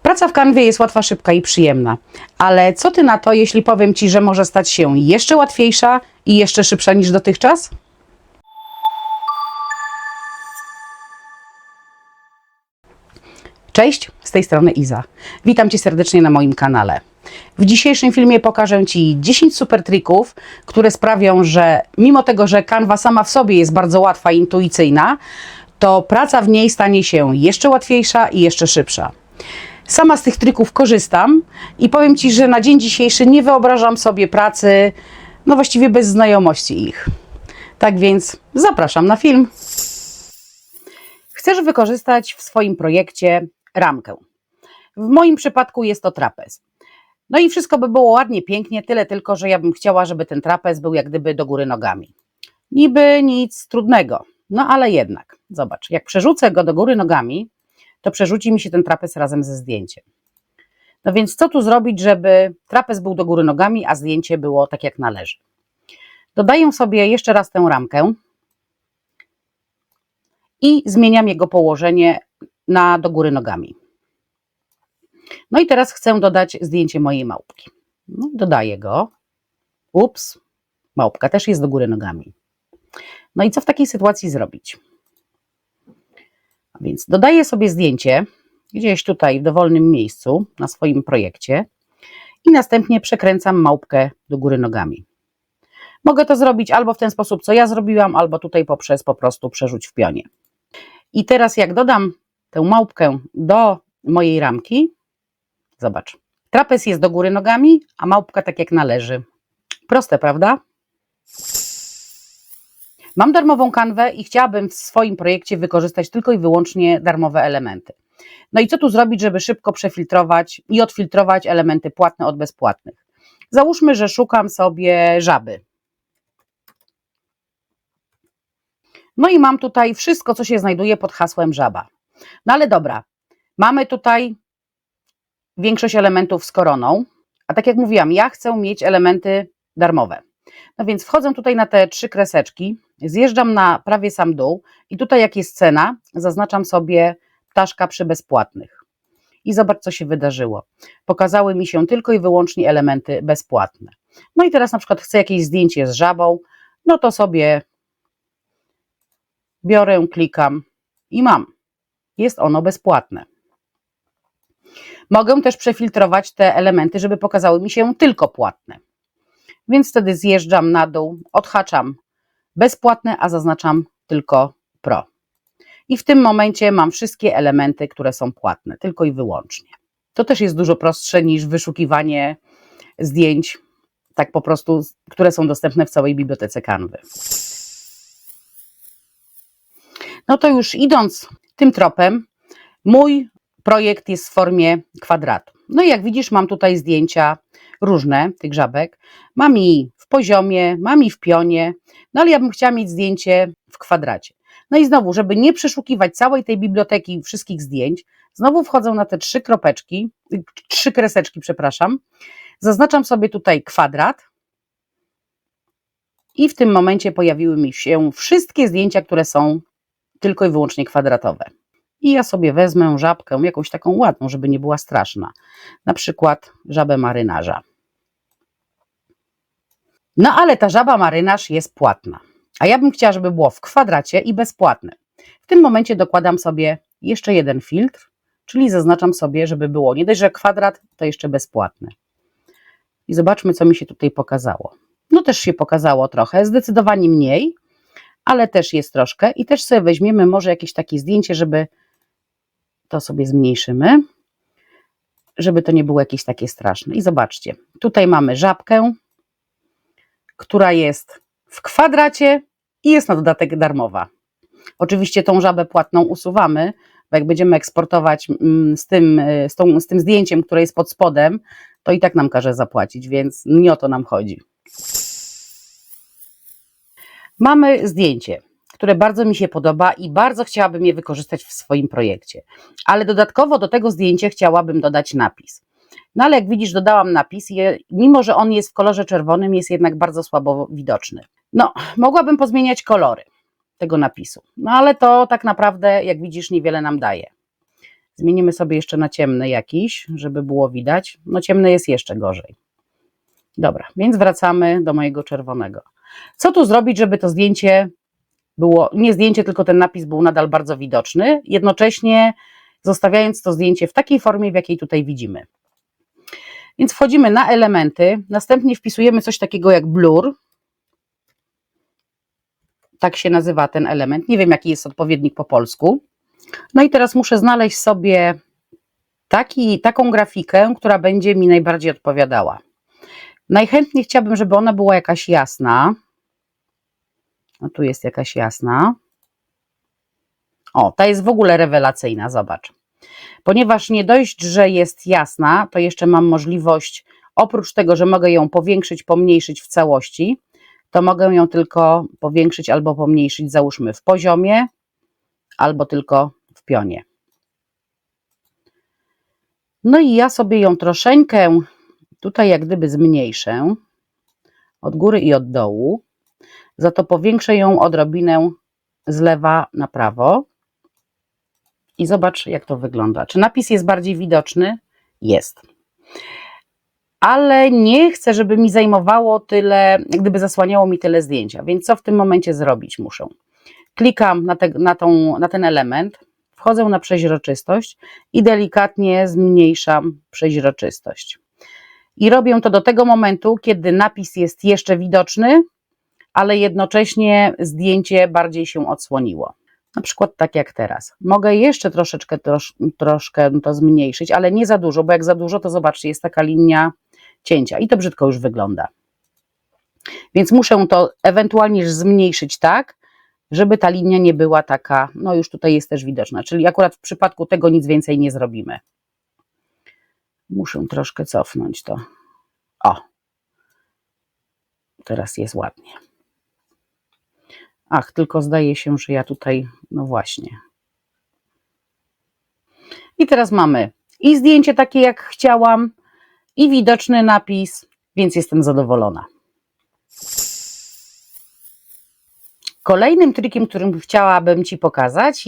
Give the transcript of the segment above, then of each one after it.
Praca w Canwie jest łatwa, szybka i przyjemna, ale co Ty na to, jeśli powiem Ci, że może stać się jeszcze łatwiejsza i jeszcze szybsza niż dotychczas? Cześć, z tej strony Iza. Witam Cię serdecznie na moim kanale. W dzisiejszym filmie pokażę Ci 10 super trików, które sprawią, że mimo tego, że Canva sama w sobie jest bardzo łatwa i intuicyjna, to praca w niej stanie się jeszcze łatwiejsza i jeszcze szybsza. Sama z tych trików korzystam i powiem Ci, że na dzień dzisiejszy nie wyobrażam sobie pracy, właściwie bez znajomości ich. Tak więc zapraszam na film. Chcesz wykorzystać w swoim projekcie ramkę. W moim przypadku jest to trapez. No i wszystko by było ładnie, pięknie, tyle tylko, że ja bym chciała, żeby ten trapez był jak gdyby do góry nogami. Niby nic trudnego, no ale jednak. Zobacz, jak przerzucę go do góry nogami, to przerzuci mi się ten trapez razem ze zdjęciem. No więc co tu zrobić, żeby trapez był do góry nogami, a zdjęcie było tak jak należy? Dodaję sobie jeszcze raz tę ramkę i zmieniam jego położenie na do góry nogami. No i teraz chcę dodać zdjęcie mojej małpki. No, dodaję go. Ups, małpka też jest do góry nogami. No i co w takiej sytuacji zrobić? A więc dodaję sobie zdjęcie gdzieś tutaj w dowolnym miejscu na swoim projekcie i następnie przekręcam małpkę do góry nogami. Mogę to zrobić albo w ten sposób, co ja zrobiłam, albo tutaj poprzez po prostu przerzuć w pionie. I teraz jak dodam tę małpkę do mojej ramki, zobacz, trapez jest do góry nogami, a małpka tak jak należy. Proste, prawda? Mam darmową kanwę i chciałabym w swoim projekcie wykorzystać tylko i wyłącznie darmowe elementy. No i co tu zrobić, żeby szybko przefiltrować i odfiltrować elementy płatne od bezpłatnych? Załóżmy, że szukam sobie żaby. No i mam tutaj wszystko, co się znajduje pod hasłem żaba. No ale dobra, mamy tutaj większość elementów z koroną, a tak jak mówiłam, ja chcę mieć elementy darmowe. No więc wchodzę tutaj na te 3 kreseczki, zjeżdżam na prawie sam dół i tutaj jak jest cena, zaznaczam sobie ptaszka przy bezpłatnych. I zobacz, co się wydarzyło. Pokazały mi się tylko i wyłącznie elementy bezpłatne. No i teraz na przykład chcę jakieś zdjęcie z żabą, no to sobie biorę, klikam i mam. Jest ono bezpłatne. Mogę też przefiltrować te elementy, żeby pokazały mi się tylko płatne. Więc wtedy zjeżdżam na dół, odhaczam bezpłatne, a zaznaczam tylko pro. I w tym momencie mam wszystkie elementy, które są płatne, tylko i wyłącznie. To też jest dużo prostsze niż wyszukiwanie zdjęć, tak po prostu, które są dostępne w całej bibliotece Canvy. No to już idąc tym tropem, mój projekt jest w formie kwadratu. No i jak widzisz, mam tutaj zdjęcia różne tych żabek. Mam i w poziomie, mam i w pionie, no ale ja bym chciała mieć zdjęcie w kwadracie. No i znowu, żeby nie przeszukiwać całej tej biblioteki wszystkich zdjęć, znowu wchodzę na te 3 kreseczki, przepraszam. Zaznaczam sobie tutaj kwadrat i w tym momencie pojawiły mi się wszystkie zdjęcia, które są tylko i wyłącznie kwadratowe. I ja sobie wezmę żabkę, jakąś taką ładną, żeby nie była straszna. Na przykład żabę marynarza. No ale ta żaba marynarz jest płatna. A ja bym chciała, żeby było w kwadracie i bezpłatne. W tym momencie dokładam sobie jeszcze jeden filtr, czyli zaznaczam sobie, żeby było nie dość, że kwadrat, to jeszcze bezpłatne. I zobaczmy, co mi się tutaj pokazało. No też się pokazało trochę, zdecydowanie mniej, ale też jest troszkę. I też sobie weźmiemy może jakieś takie zdjęcie, żeby to sobie zmniejszymy, żeby to nie było jakieś takie straszne. I zobaczcie, tutaj mamy żabkę, która jest w kwadracie i jest na dodatek darmowa. Oczywiście tą żabę płatną usuwamy, bo jak będziemy eksportować z tym zdjęciem, które jest pod spodem, to i tak nam każe zapłacić, więc nie o to nam chodzi. Mamy zdjęcie, które bardzo mi się podoba i bardzo chciałabym je wykorzystać w swoim projekcie. Ale dodatkowo do tego zdjęcia chciałabym dodać napis. No ale jak widzisz, dodałam napis i mimo, że on jest w kolorze czerwonym, jest jednak bardzo słabo widoczny. No, mogłabym pozmieniać kolory tego napisu, no ale to tak naprawdę, jak widzisz, niewiele nam daje. Zmienimy sobie jeszcze na ciemny jakiś, żeby było widać. No ciemny jest jeszcze gorzej. Dobra, więc wracamy do mojego czerwonego. Co tu zrobić, żeby to zdjęcie było, nie zdjęcie, tylko ten napis był nadal bardzo widoczny, jednocześnie zostawiając to zdjęcie w takiej formie, w jakiej tutaj widzimy. Więc wchodzimy na elementy, następnie wpisujemy coś takiego jak blur. Tak się nazywa ten element. Nie wiem, jaki jest odpowiednik po polsku. No i teraz muszę znaleźć sobie taką grafikę, która będzie mi najbardziej odpowiadała. Najchętniej chciałabym, żeby ona była jakaś jasna. No tu jest jakaś jasna. O, ta jest w ogóle rewelacyjna, zobacz. Ponieważ nie dość, że jest jasna, to jeszcze mam możliwość, oprócz tego, że mogę ją powiększyć, pomniejszyć w całości, to mogę ją tylko powiększyć albo pomniejszyć, załóżmy w poziomie, albo tylko w pionie. No i ja sobie ją troszeczkę tutaj jak gdyby zmniejszę od góry i od dołu, za to powiększę ją odrobinę z lewa na prawo i zobacz, jak to wygląda. Czy napis jest bardziej widoczny? Jest. Ale nie chcę, żeby mi zajmowało tyle, jak gdyby zasłaniało mi tyle zdjęcia, więc co w tym momencie zrobić muszę? Klikam na ten element, wchodzę na przeźroczystość i delikatnie zmniejszam przeźroczystość. I robię to do tego momentu, kiedy napis jest jeszcze widoczny, ale jednocześnie zdjęcie bardziej się odsłoniło. Na przykład tak jak teraz. Mogę jeszcze troszkę to zmniejszyć, ale nie za dużo, bo jak za dużo, to zobaczcie, jest taka linia cięcia i to brzydko już wygląda. Więc muszę to ewentualnie zmniejszyć tak, żeby ta linia nie była taka, no już tutaj jest też widoczna, czyli akurat w przypadku tego nic więcej nie zrobimy. Muszę troszkę cofnąć to. O, teraz jest ładnie. Ach, tylko zdaje się, że ja tutaj, no właśnie. I teraz mamy i zdjęcie takie jak chciałam, i widoczny napis, więc jestem zadowolona. Kolejnym trikiem, którym chciałabym Ci pokazać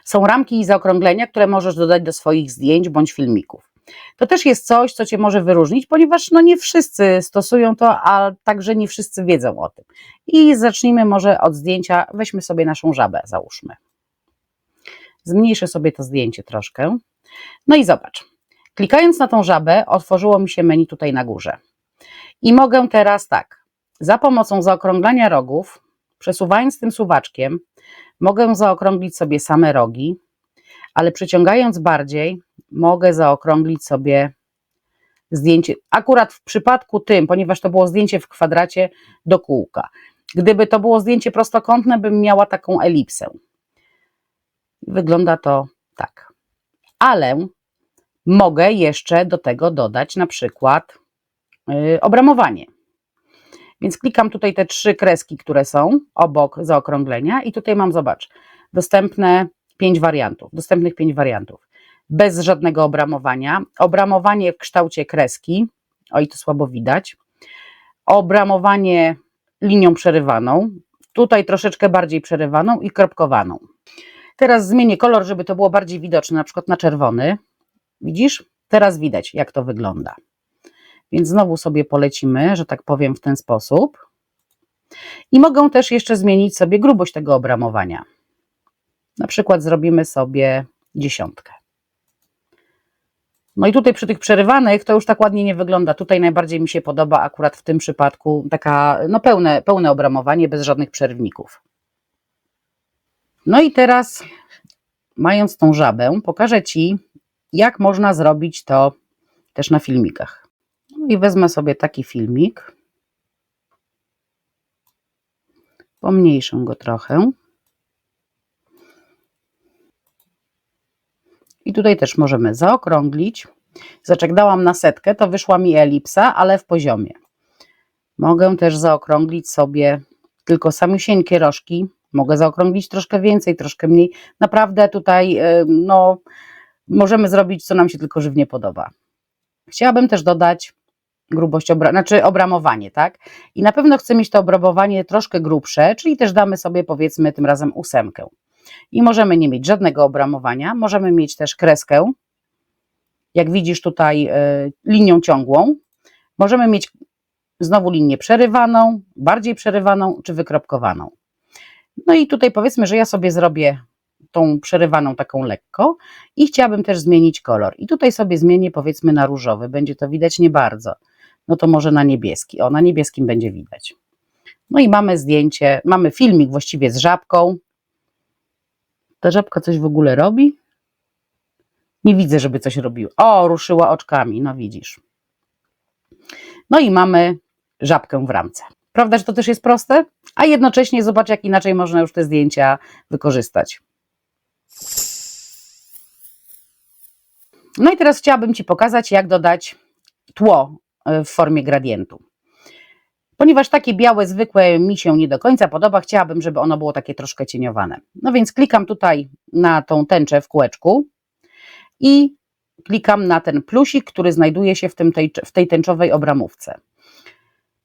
są ramki i zaokrąglenia, które możesz dodać do swoich zdjęć bądź filmików. To też jest coś, co Cię może wyróżnić, ponieważ no nie wszyscy stosują to, a także nie wszyscy wiedzą o tym. I zacznijmy może od zdjęcia, weźmy sobie naszą żabę, załóżmy. Zmniejszę sobie to zdjęcie troszkę. No i zobacz, klikając na tą żabę, otworzyło mi się menu tutaj na górze. I mogę teraz tak, za pomocą zaokrąglania rogów, przesuwając tym suwaczkiem, mogę zaokrąglić sobie same rogi, ale przyciągając bardziej, mogę zaokrąglić sobie zdjęcie, akurat w przypadku tym, ponieważ to było zdjęcie w kwadracie, do kółka. Gdyby to było zdjęcie prostokątne, bym miała taką elipsę. Wygląda to tak. Ale mogę jeszcze do tego dodać na przykład obramowanie. Więc klikam tutaj te 3 kreski, które są obok zaokrąglenia i tutaj mam, zobacz, dostępnych 5 wariantów. Bez żadnego obramowania. Obramowanie w kształcie kreski, oj to słabo widać. Obramowanie linią przerywaną, tutaj troszeczkę bardziej przerywaną i kropkowaną. Teraz zmienię kolor, żeby to było bardziej widoczne, na przykład na czerwony. Widzisz? Teraz widać, jak to wygląda. Więc znowu sobie polecimy, że tak powiem, w ten sposób. I mogę też jeszcze zmienić sobie grubość tego obramowania. Na przykład zrobimy sobie 10. No i tutaj przy tych przerywanych to już tak ładnie nie wygląda. Tutaj najbardziej mi się podoba akurat w tym przypadku taka no pełne obramowanie bez żadnych przerywników. No i teraz, mając tą żabę, pokażę Ci, jak można zrobić to też na filmikach. No i wezmę sobie taki filmik. Pomniejszę go trochę. I tutaj też możemy zaokrąglić. Zobacz, jak dałam na 100, to wyszła mi elipsa, ale w poziomie. Mogę też zaokrąglić sobie tylko samiusieńkie rożki. Mogę zaokrąglić troszkę więcej, troszkę mniej. Naprawdę tutaj no, możemy zrobić, co nam się tylko żywnie podoba. Chciałabym też dodać grubość, obramowanie, tak? I na pewno chcę mieć to obramowanie troszkę grubsze, czyli też damy sobie powiedzmy tym razem 8. I możemy nie mieć żadnego obramowania, możemy mieć też kreskę, jak widzisz tutaj linią ciągłą. Możemy mieć znowu linię przerywaną, bardziej przerywaną czy wykropkowaną. No i tutaj powiedzmy, że ja sobie zrobię tą przerywaną taką lekko i chciałabym też zmienić kolor. I tutaj sobie zmienię powiedzmy na różowy, będzie to widać nie bardzo. No to może na niebieski, na niebieskim będzie widać. No i mamy zdjęcie, mamy filmik właściwie z żabką. Ta żabka coś w ogóle robi? Nie widzę, żeby coś robiła. O, ruszyła oczkami, no widzisz. No i mamy żabkę w ramce. Prawda, że to też jest proste? A jednocześnie zobacz, jak inaczej można już te zdjęcia wykorzystać. No i teraz chciałabym Ci pokazać, jak dodać tło w formie gradientu. Ponieważ takie białe, zwykłe mi się nie do końca podoba, chciałabym, żeby ono było takie troszkę cieniowane. No więc klikam tutaj na tą tęczę w kółeczku i klikam na ten plusik, który znajduje się w tej tęczowej obramówce.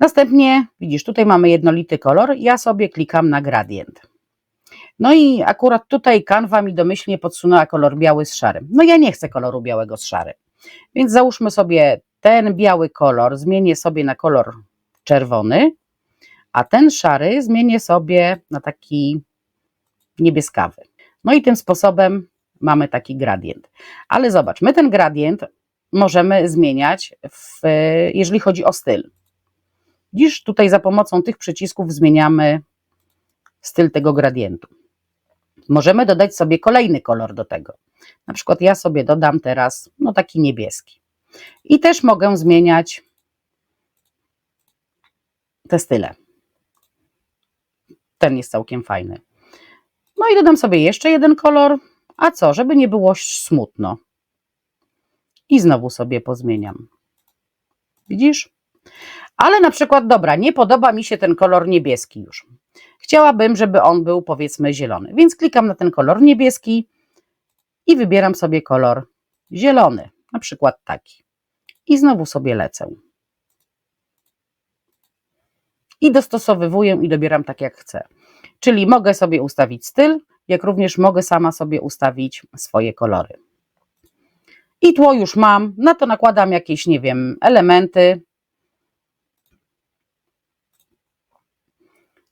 Następnie, widzisz, tutaj mamy jednolity kolor, ja sobie klikam na gradient. No i akurat tutaj Canva mi domyślnie podsunęła kolor biały z szarym. No ja nie chcę koloru białego z szarym, więc załóżmy sobie ten biały kolor, zmienię sobie na kolor czerwony, a ten szary zmienię sobie na taki niebieskawy. No i tym sposobem mamy taki gradient. Ale zobacz, my ten gradient możemy zmieniać, jeżeli chodzi o styl. Widzisz, tutaj za pomocą tych przycisków zmieniamy styl tego gradientu. Możemy dodać sobie kolejny kolor do tego. Na przykład ja sobie dodam teraz taki niebieski. I też mogę zmieniać te style. Ten jest całkiem fajny. No i dodam sobie jeszcze jeden kolor. A co, żeby nie było smutno. I znowu sobie pozmieniam. Widzisz? Ale na przykład, dobra, nie podoba mi się ten kolor niebieski już. Chciałabym, żeby on był powiedzmy zielony. Więc klikam na ten kolor niebieski i wybieram sobie kolor zielony. Na przykład taki. I znowu sobie lecę. I dostosowywuję i dobieram tak jak chcę. Czyli mogę sobie ustawić styl, jak również mogę sama sobie ustawić swoje kolory. I tło już mam, na to nakładam jakieś, nie wiem, elementy.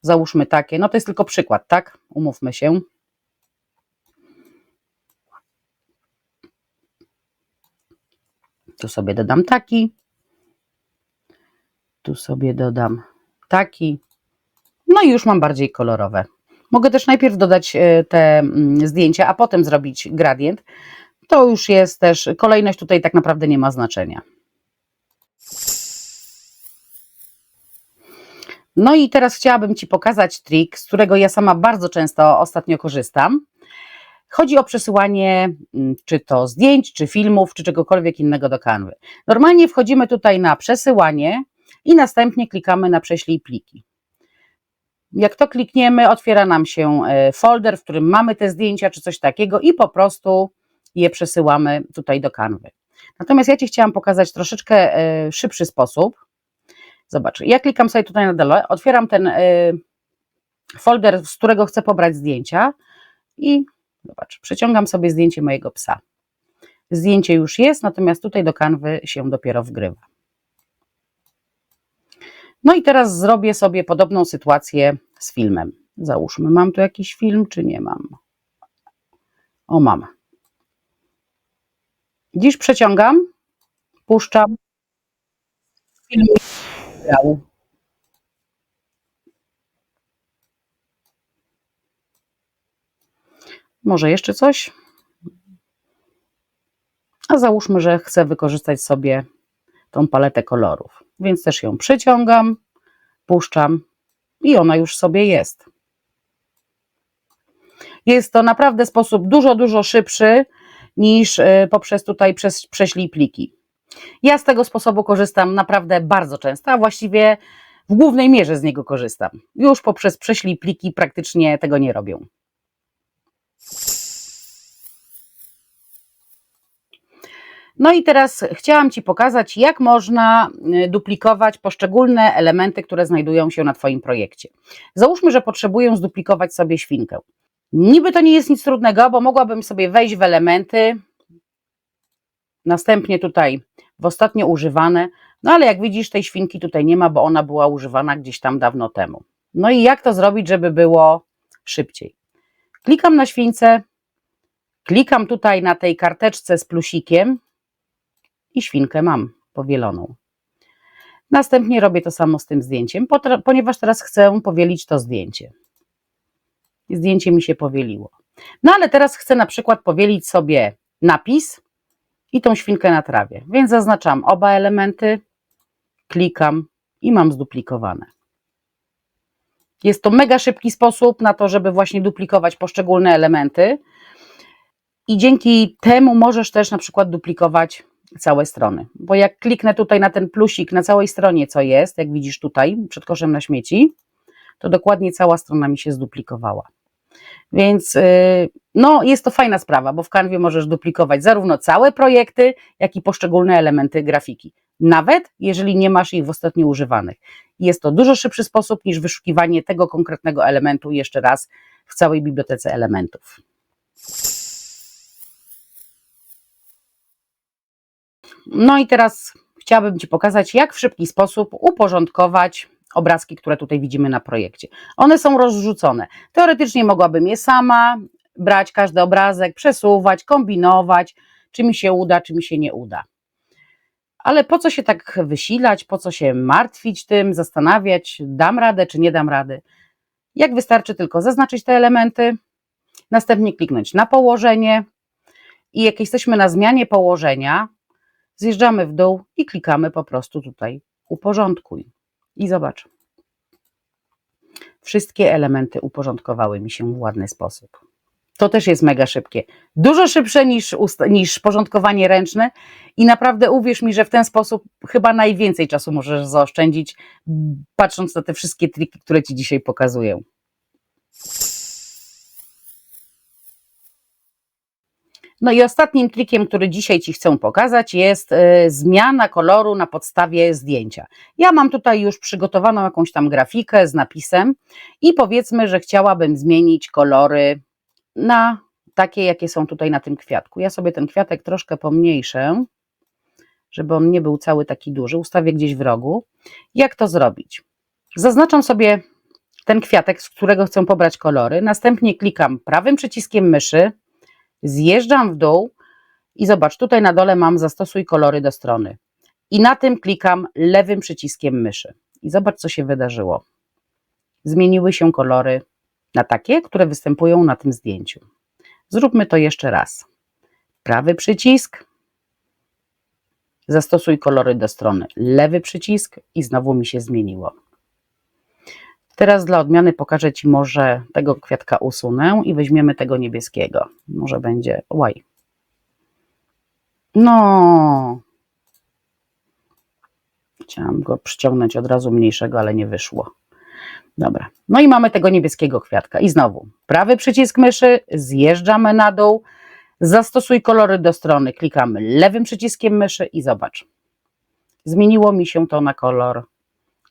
Załóżmy takie, no to jest tylko przykład, tak? Umówmy się. Tu sobie dodam taki. Tu sobie dodam taki. No i już mam bardziej kolorowe. Mogę też najpierw dodać te zdjęcia, a potem zrobić gradient. To już jest też, kolejność tutaj tak naprawdę nie ma znaczenia. No i teraz chciałabym Ci pokazać trik, z którego ja sama bardzo często ostatnio korzystam. Chodzi o przesyłanie czy to zdjęć, czy filmów, czy czegokolwiek innego do Canvy. Normalnie wchodzimy tutaj na przesyłanie i następnie klikamy na prześlij pliki. Jak to klikniemy, otwiera nam się folder, w którym mamy te zdjęcia, czy coś takiego i po prostu je przesyłamy tutaj do Canvy. Natomiast ja Ci chciałam pokazać troszeczkę szybszy sposób. Zobacz, ja klikam sobie tutaj na dole, otwieram ten folder, z którego chcę pobrać zdjęcia i zobacz, przeciągam sobie zdjęcie mojego psa. Zdjęcie już jest, natomiast tutaj do Canvy się dopiero wgrywa. No i teraz zrobię sobie podobną sytuację z filmem. Załóżmy, mam tu jakiś film, czy nie mam? O, mam. Dziś przeciągam, puszczam. Film grał. Może jeszcze coś? A załóżmy, że chcę wykorzystać sobie tą paletę kolorów. Więc też ją przeciągam, puszczam i ona już sobie jest. Jest to naprawdę sposób dużo szybszy niż poprzez tutaj prześlij pliki. Ja z tego sposobu korzystam naprawdę bardzo często, a właściwie w głównej mierze z niego korzystam. Już poprzez prześlij pliki praktycznie tego nie robię. No i teraz chciałam Ci pokazać, jak można duplikować poszczególne elementy, które znajdują się na Twoim projekcie. Załóżmy, że potrzebuję zduplikować sobie świnkę. Niby to nie jest nic trudnego, bo mogłabym sobie wejść w elementy, następnie tutaj w ostatnio używane, no ale jak widzisz, tej świnki tutaj nie ma, bo ona była używana gdzieś tam dawno temu. No i jak to zrobić, żeby było szybciej? Klikam na śwince, klikam tutaj na tej karteczce z plusikiem i świnkę mam powieloną. Następnie robię to samo z tym zdjęciem, ponieważ teraz chcę powielić to zdjęcie. Zdjęcie mi się powieliło. No ale teraz chcę na przykład powielić sobie napis i tą świnkę na trawie, więc zaznaczam oba elementy, klikam i mam zduplikowane. Jest to mega szybki sposób na to, żeby właśnie duplikować poszczególne elementy i dzięki temu możesz też na przykład duplikować całe strony, bo jak kliknę tutaj na ten plusik na całej stronie, co jest, jak widzisz tutaj przed koszem na śmieci, to dokładnie cała strona mi się zduplikowała. Więc no, jest to fajna sprawa, bo w Canwie możesz duplikować zarówno całe projekty, jak i poszczególne elementy grafiki. Nawet jeżeli nie masz ich w ostatnio używanych. Jest to dużo szybszy sposób niż wyszukiwanie tego konkretnego elementu jeszcze raz w całej bibliotece elementów. No i teraz chciałabym Ci pokazać, jak w szybki sposób uporządkować obrazki, które tutaj widzimy na projekcie. One są rozrzucone. Teoretycznie mogłabym je sama brać, każdy obrazek, przesuwać, kombinować, czy mi się uda, czy mi się nie uda. Ale po co się tak wysilać, po co się martwić tym, zastanawiać, dam radę, czy nie dam rady. Jak wystarczy tylko zaznaczyć te elementy, następnie kliknąć na położenie i jak jesteśmy na zmianie położenia, zjeżdżamy w dół i klikamy po prostu tutaj uporządkuj. I zobacz, wszystkie elementy uporządkowały mi się w ładny sposób. To też jest mega szybkie. Dużo szybsze niż porządkowanie ręczne i naprawdę uwierz mi, że w ten sposób chyba najwięcej czasu możesz zaoszczędzić, patrząc na te wszystkie triki, które Ci dzisiaj pokazuję. No i ostatnim trikiem, który dzisiaj Ci chcę pokazać, jest zmiana koloru na podstawie zdjęcia. Ja mam tutaj już przygotowaną jakąś tam grafikę z napisem i powiedzmy, że chciałabym zmienić kolory na takie, jakie są tutaj na tym kwiatku. Ja sobie ten kwiatek troszkę pomniejszę, żeby on nie był cały taki duży, ustawię gdzieś w rogu. Jak to zrobić? Zaznaczam sobie ten kwiatek, z którego chcę pobrać kolory, następnie klikam prawym przyciskiem myszy, zjeżdżam w dół i zobacz, tutaj na dole mam zastosuj kolory do strony i na tym klikam lewym przyciskiem myszy i zobacz, co się wydarzyło. Zmieniły się kolory na takie, które występują na tym zdjęciu. Zróbmy to jeszcze raz. Prawy przycisk, zastosuj kolory do strony, lewy przycisk i znowu mi się zmieniło. Teraz dla odmiany pokażę Ci, może tego kwiatka usunę i weźmiemy tego niebieskiego. Może będzie, oj. No. Chciałam go przyciągnąć od razu mniejszego, ale nie wyszło. Dobra, no i mamy tego niebieskiego kwiatka. I znowu, prawy przycisk myszy, zjeżdżamy na dół, zastosuj kolory do strony, klikamy lewym przyciskiem myszy i zobacz. Zmieniło mi się to na kolor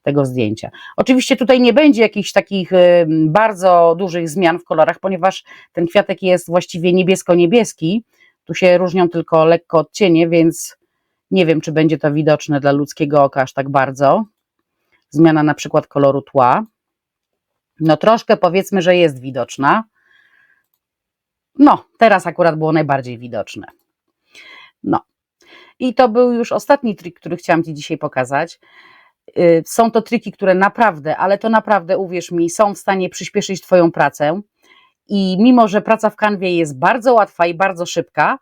tego zdjęcia. Oczywiście tutaj nie będzie jakichś takich bardzo dużych zmian w kolorach, ponieważ ten kwiatek jest właściwie niebiesko-niebieski. Tu się różnią tylko lekko odcienie, więc nie wiem, czy będzie to widoczne dla ludzkiego oka aż tak bardzo. Zmiana na przykład koloru tła. No troszkę powiedzmy, że jest widoczna. No, teraz akurat było najbardziej widoczne. No. I to był już ostatni trik, który chciałam Ci dzisiaj pokazać. Są to triki, które naprawdę, ale to naprawdę, uwierz mi, są w stanie przyspieszyć Twoją pracę i mimo, że praca w Canwie jest bardzo łatwa i bardzo szybka,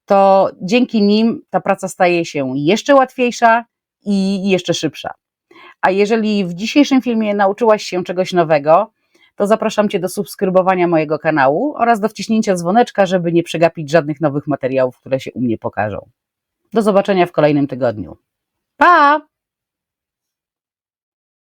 to dzięki nim ta praca staje się jeszcze łatwiejsza i jeszcze szybsza. A jeżeli w dzisiejszym filmie nauczyłaś się czegoś nowego, to zapraszam Cię do subskrybowania mojego kanału oraz do wciśnięcia dzwoneczka, żeby nie przegapić żadnych nowych materiałów, które się u mnie pokażą. Do zobaczenia w kolejnym tygodniu. Pa!